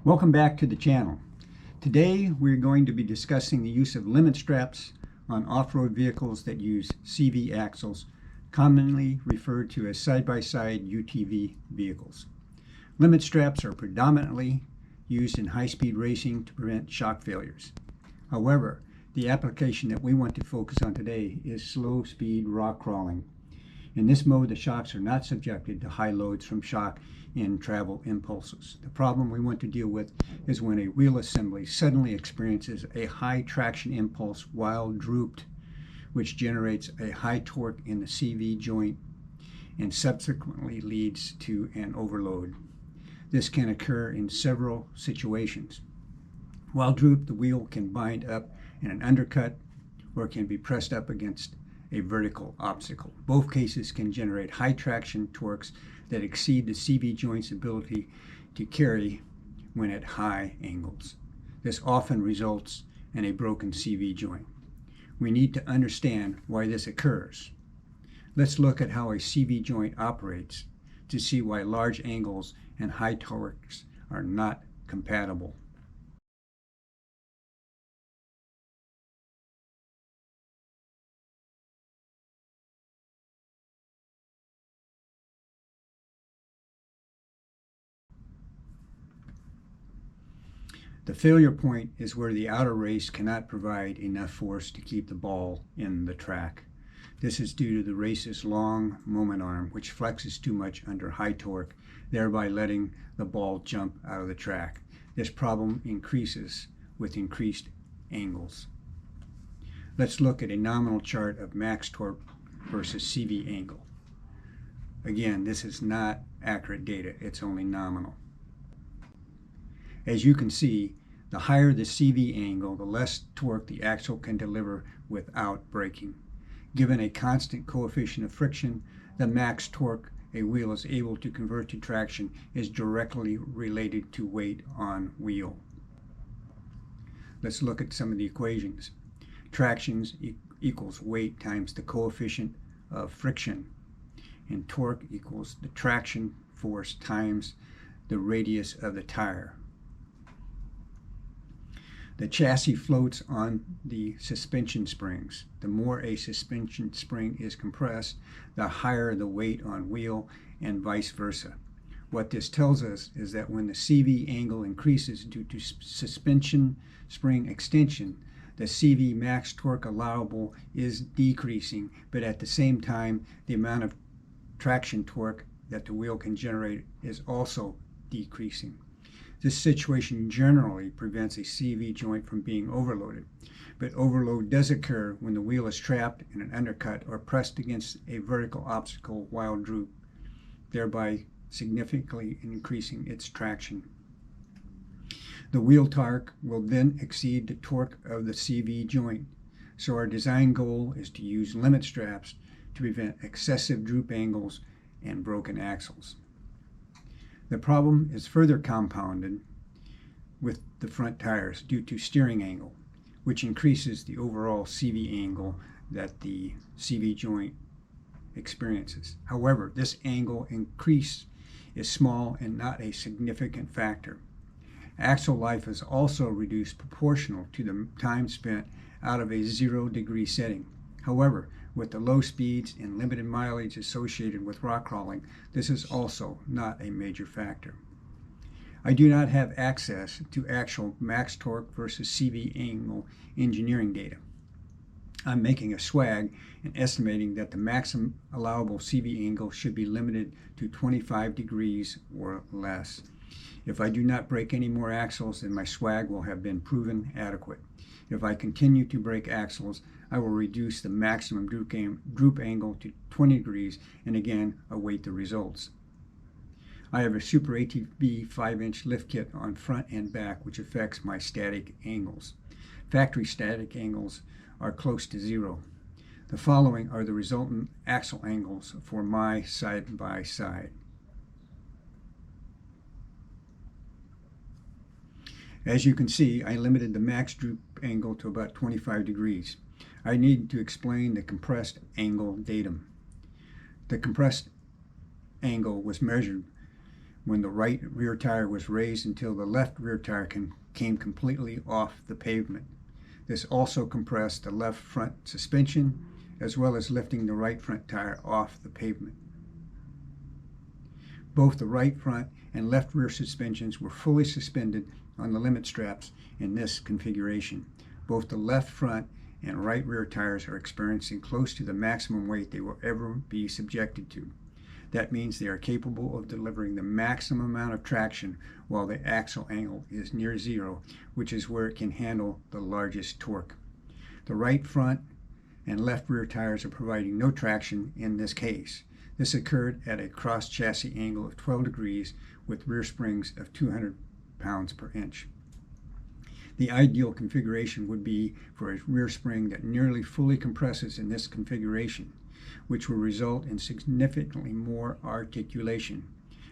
Welcome back to the channel. Today we're going to be discussing the use of limit straps on off-road vehicles that use CV axles, commonly referred to as side-by-side UTV vehicles. Limit straps are predominantly used in high-speed racing to prevent shock failures. However, the application that we want to focus on today is slow-speed rock crawling. In this mode, the shocks are not subjected to high loads from shock in travel impulses. The problem we want to deal with is when a wheel assembly suddenly experiences a high traction impulse while drooped, which generates a high torque in the CV joint and subsequently leads to an overload. This can occur in several situations. While drooped, the wheel can bind up in an undercut or can be pressed up against a vertical obstacle. Both cases can generate high traction torques that exceed the CV joint's ability to carry when at high angles. This often results in a broken CV joint. We need to understand why this occurs. Let's look at how a CV joint operates to see why large angles and high torques are not compatible. The failure point is where the outer race cannot provide enough force to keep the ball in the track. This is due to the race's long moment arm, which flexes too much under high torque, thereby letting the ball jump out of the track. This problem increases with increased angles. Let's look at a nominal chart of max torque versus CV angle. Again, this is not accurate data, it's only nominal. As you can see, the higher the CV angle, the less torque the axle can deliver without braking. Given a constant coefficient of friction, the max torque a wheel is able to convert to traction is directly related to weight on wheel. Let's look at some of the equations. Traction equals weight times the coefficient of friction, and torque equals the traction force times the radius of the tire. The chassis floats on the suspension springs. The more a suspension spring is compressed, the higher the weight on wheel, and vice versa. What this tells us is that when the CV angle increases due to suspension spring extension, the CV max torque allowable is decreasing, but at the same time, the amount of traction torque that the wheel can generate is also decreasing. This situation generally prevents a CV joint from being overloaded, but overload does occur when the wheel is trapped in an undercut or pressed against a vertical obstacle while drooped, thereby significantly increasing its traction. The wheel torque will then exceed the torque of the CV joint, so our design goal is to use limit straps to prevent excessive droop angles and broken axles. The problem is further compounded with the front tires due to steering angle, which increases the overall CV angle that the CV joint experiences. However, this angle increase is small and not a significant factor. Axle life is also reduced proportional to the time spent out of a 0-degree setting. However, with the low speeds and limited mileage associated with rock crawling, this is also not a major factor. I do not have access to actual max torque versus CV angle engineering data. I'm making a swag and estimating that the maximum allowable CV angle should be limited to 25 degrees or less. If I do not break any more axles, then my swag will have been proven adequate. If I continue to break axles, I will reduce the maximum droop angle to 20 degrees and again await the results. I have a Super ATV 5-inch lift kit on front and back, which affects my static angles. Factory static angles are close to 0. The following are the resultant axle angles for my side-by-side. As you can see, I limited the max droop angle to about 25 degrees. I need to explain the compressed angle datum. The compressed angle was measured when the right rear tire was raised until the left rear tire came completely off the pavement. This also compressed the left front suspension, as well as lifting the right front tire off the pavement. Both the right front and left rear suspensions were fully suspended on the limit straps in this configuration. Both the left front and right rear tires are experiencing close to the maximum weight they will ever be subjected to. That means they are capable of delivering the maximum amount of traction while the axle angle is near zero, which is where it can handle the largest torque. The right front and left rear tires are providing no traction in this case. This occurred at a cross chassis angle of 12 degrees with rear springs of 200 pounds per inch. The ideal configuration would be for a rear spring that nearly fully compresses in this configuration, which will result in significantly more articulation.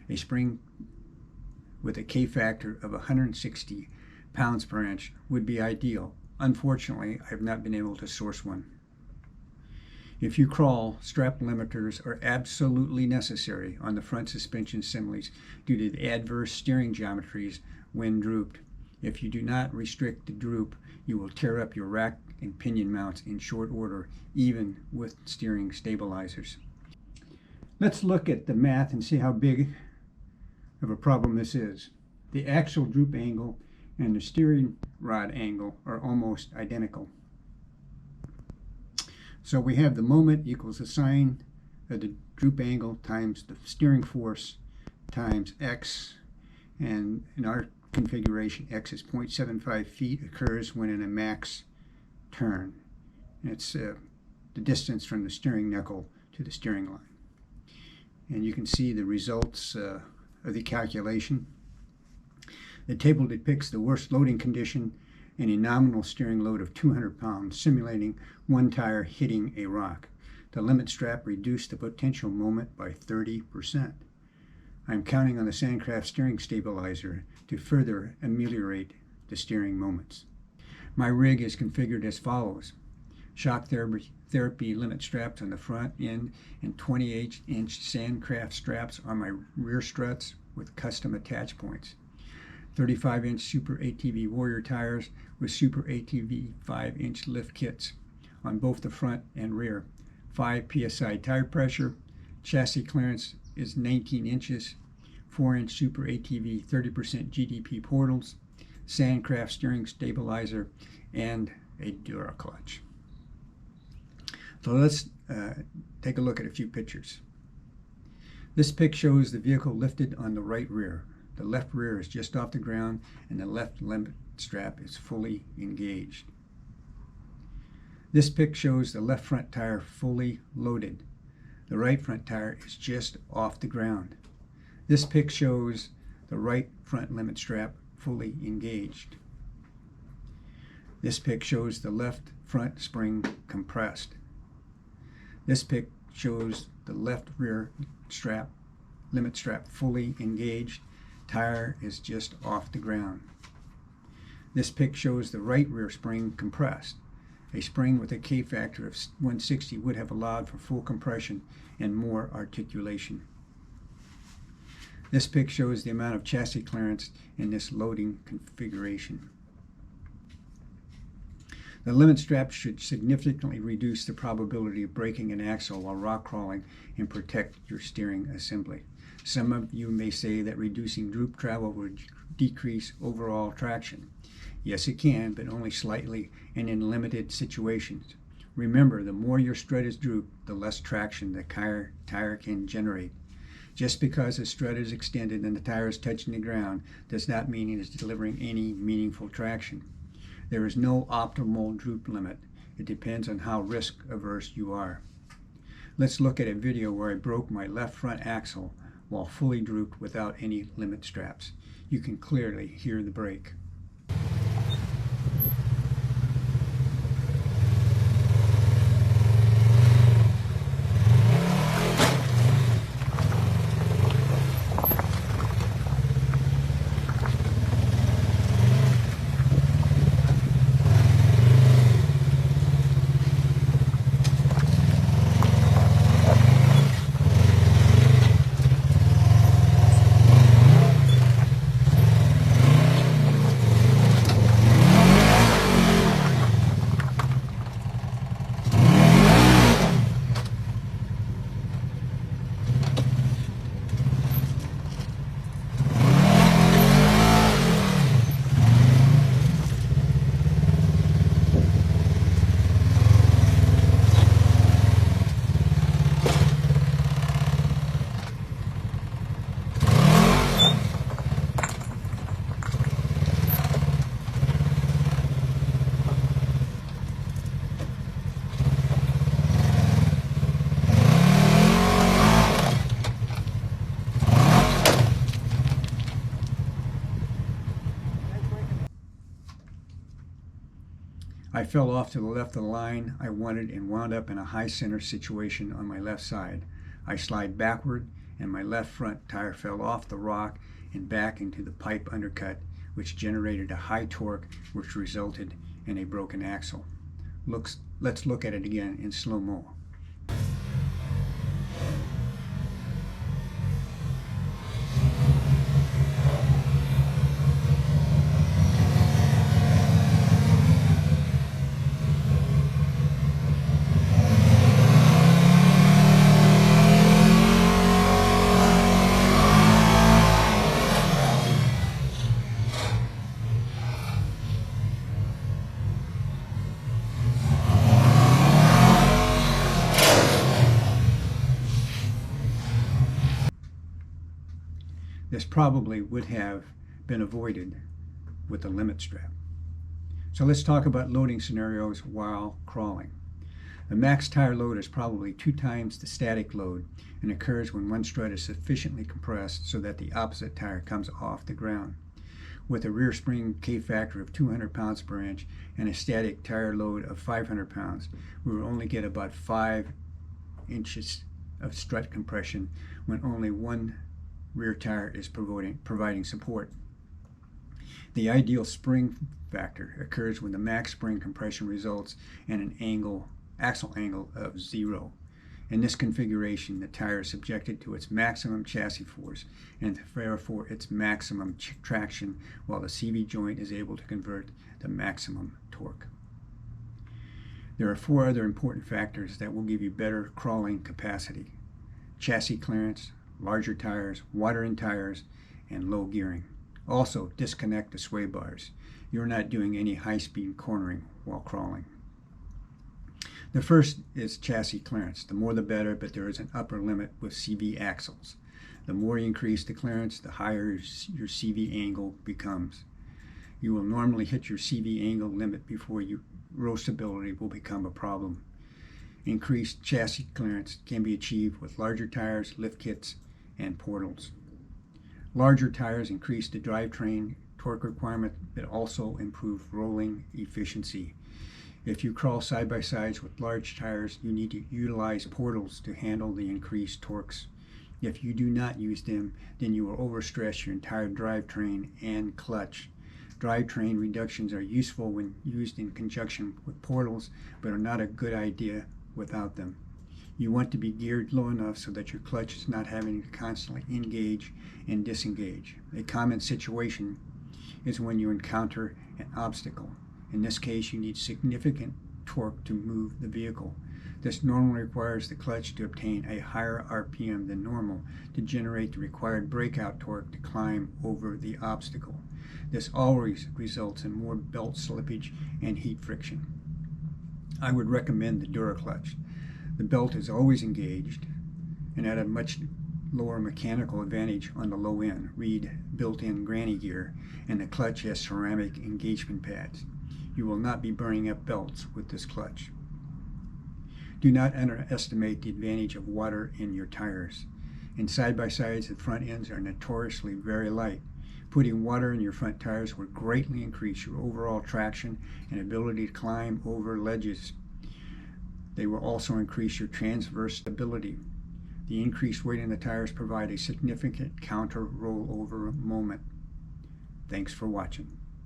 A spring with a K-factor of 160 pounds per inch would be ideal. Unfortunately, I have not been able to source one. If you crawl, strap limiters are absolutely necessary on the front suspension assemblies due to the adverse steering geometries when drooped. If you do not restrict the droop, you will tear up your rack and pinion mounts in short order, even with steering stabilizers. Let's look at the math and see how big of a problem this is. The axial droop angle and the steering rod angle are almost identical. So we have the moment equals the sine of the droop angle times the steering force times x, and in our configuration x is 0.75 feet occurs when in a max turn. It's the distance from the steering knuckle to the steering line. And you can see the results of the calculation. The table depicts the worst loading condition and a nominal steering load of 200 pounds, simulating one tire hitting a rock. The limit strap reduced the potential moment by 30%. I'm counting on the Sandcraft steering stabilizer to further ameliorate the steering moments. My rig is configured as follows. Shock therapy limit straps on the front end and 28-inch Sandcraft straps on my rear struts with custom attach points. 35-inch Super ATV Warrior tires with Super ATV 5-inch lift kits on both the front and rear. 5 psi tire pressure. Chassis clearance is 19 inches. 4-inch Super ATV 30% GDP portals. Sandcraft steering stabilizer and a Dura clutch. So let's take a look at a few pictures. This pic shows the vehicle lifted on the right rear. The left rear is just off the ground and the left limit strap is fully engaged. This pic shows the left front tire fully loaded. The right front tire is just off the ground. This pic shows the right front limit strap fully engaged. This pic shows the left front spring compressed. This pic shows the left rear limit strap fully engaged. Tire is just off the ground. This pic shows the right rear spring compressed. A spring with a K-factor of 160 would have allowed for full compression and more articulation. This pic shows the amount of chassis clearance in this loading configuration. The limit strap should significantly reduce the probability of breaking an axle while rock crawling and protect your steering assembly. Some of you may say that reducing droop travel would decrease overall traction. Yes, it can, but only slightly and in limited situations. Remember, the more your strut is drooped, the less traction the tire can generate. Just because the strut is extended and the tire is touching the ground does not mean it is delivering any meaningful traction. There is no optimal droop limit. It depends on how risk averse you are. Let's look at a video where I broke my left front axle while fully drooped without any limit straps. You can clearly hear the brake. fell off to the left of the line I wanted and wound up in a high center situation on my left side. I slid backward and my left front tire fell off the rock and back into the pipe undercut, which generated a high torque which resulted in a broken axle. Let's look at it again in slow-mo. This probably would have been avoided with the limit strap. So let's talk about loading scenarios while crawling. The max tire load is probably 2 times the static load and occurs when one strut is sufficiently compressed so that the opposite tire comes off the ground. With a rear spring K-factor of 200 pounds per inch and a static tire load of 500 pounds, we will only get about 5 inches of strut compression when only one rear tire is providing support. The ideal spring factor occurs when the max spring compression results in an axle angle of 0. In this configuration, the tire is subjected to its maximum chassis force and therefore its maximum traction, while the CV joint is able to convert the maximum torque. There are 4 other important factors that will give you better crawling capacity: chassis clearance, larger tires, water in tires, and low gearing. Also, disconnect the sway bars. You're not doing any high-speed cornering while crawling. The first is chassis clearance. The more the better, but there is an upper limit with CV axles. The more you increase the clearance, the higher your CV angle becomes. You will normally hit your CV angle limit before row stability will become a problem. Increased chassis clearance can be achieved with larger tires, lift kits, and portals. Larger tires increase the drivetrain torque requirement but also improve rolling efficiency. If you crawl side by sides with large tires, you need to utilize portals to handle the increased torques. If you do not use them, then you will overstress your entire drivetrain and clutch. Drivetrain reductions are useful when used in conjunction with portals, but are not a good idea without them. You want to be geared low enough so that your clutch is not having to constantly engage and disengage. A common situation is when you encounter an obstacle. In this case, you need significant torque to move the vehicle. This normally requires the clutch to obtain a higher RPM than normal to generate the required breakout torque to climb over the obstacle. This always results in more belt slippage and heat friction. I would recommend the DuraClutch. The belt is always engaged and at a much lower mechanical advantage on the low end. Read built-in granny gear, and the clutch has ceramic engagement pads. You will not be burning up belts with this clutch. Do not underestimate the advantage of water in your tires. In side-by-sides, the front ends are notoriously very light. Putting water in your front tires will greatly increase your overall traction and ability to climb over ledges. They will also increase your transverse stability. The increased weight in the tires provide a significant counter rollover moment. Thanks for watching.